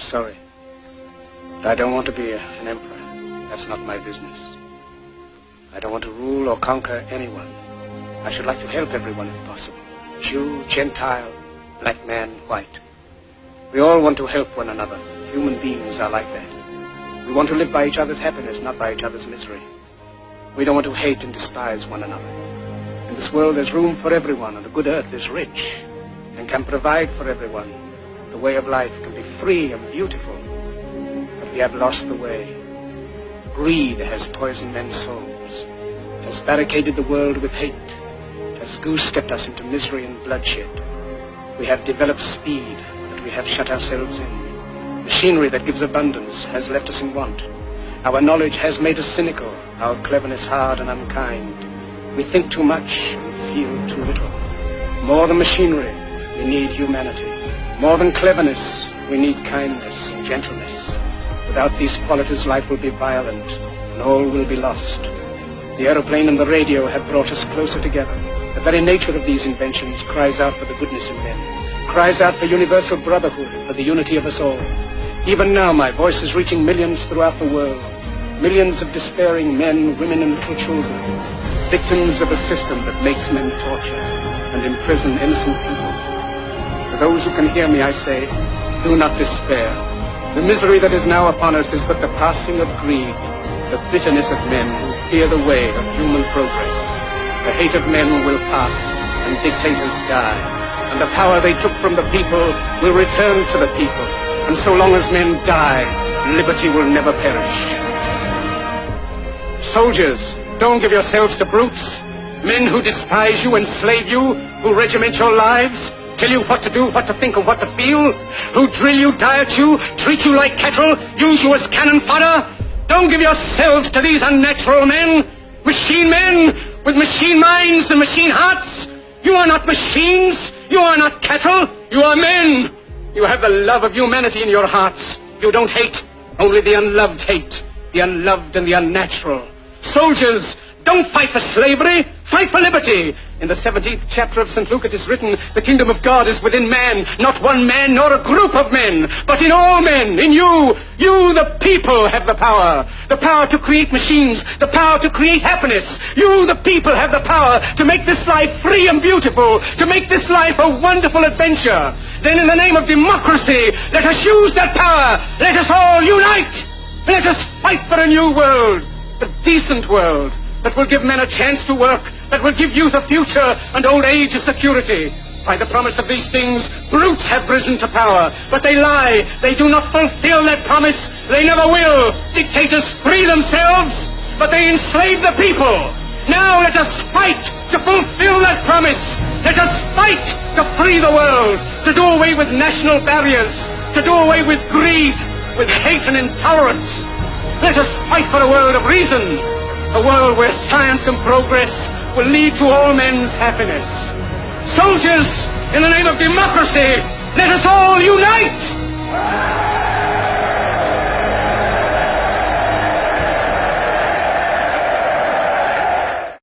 Sorry. But I don't want to be an emperor. That's not my business. I don't want to rule or conquer anyone. I should like to help everyone if possible. Jew, Gentile, black man, white. We all want to help one another. Human beings are like that. We want to live by each other's happiness, not by each other's misery. We don't want to hate and despise one another. In this world there's room for everyone, and the good earth is rich and can provide for everyone. The way of life can be free and beautiful, but we have lost the way. Greed has poisoned men's souls, has barricaded the world with hate, has goose-stepped us into misery and bloodshed. We have developed speed, but we have shut ourselves in. Machinery that gives abundance has left us in want. Our knowledge has made us cynical, our cleverness hard and unkind. We think too much and feel too little. More than machinery, we need humanity. More than cleverness, we need kindness and gentleness. Without these qualities, life will be violent and all will be lost. The aeroplane and the radio have brought us closer together. The very nature of these inventions cries out for the goodness in men, cries out for universal brotherhood, for the unity of us all. Even now, my voice is reaching millions throughout the world. Millions of despairing men, women, and little children, victims of a system that makes men torture and imprison innocent people. For those who can hear me, I say, do not despair. The misery that is now upon us is but the passing of greed, the bitterness of men who fear the way of human progress. The hate of men will pass, and dictators die, and the power they took from the people will return to the people. And so long as men die, liberty will never perish. Soldiers, don't give yourselves to brutes, men who despise you, enslave you, who regiment your lives, tell you what to do, what to think, and what to feel, who drill you, diet you, treat you like cattle, use you as cannon fodder. Don't give yourselves to these unnatural men, machine men with machine minds and machine hearts. You are not machines, you are not cattle, you are men. You have the love of humanity in your hearts. You don't hate, only the unloved hate, the unloved and the unnatural. Soldiers, don't fight for slavery, fight for liberty. In the 17th chapter of St. Luke it is written, the kingdom of God is within man, not one man nor a group of men, but in all men, in you. You, the people, have the power to create machines, the power to create happiness. You, the people, have the power to make this life free and beautiful, to make this life a wonderful adventure. Then in the name of democracy, let us use that power. Let us all unite. Let us fight for a new world, a decent world, that will give men a chance to work, that will give youth a future and old age a security. By the promise of these things, brutes have risen to power, but they lie. They do not fulfill that promise. They never will. Dictators free themselves, but they enslave the people. Now let us fight to fulfill that promise. Let us fight to free the world, to do away with national barriers, to do away with greed, with hate and intolerance. Let us fight for a world of reason, a world where science and progress will lead to all men's happiness. Soldiers, in the name of democracy, let us all unite!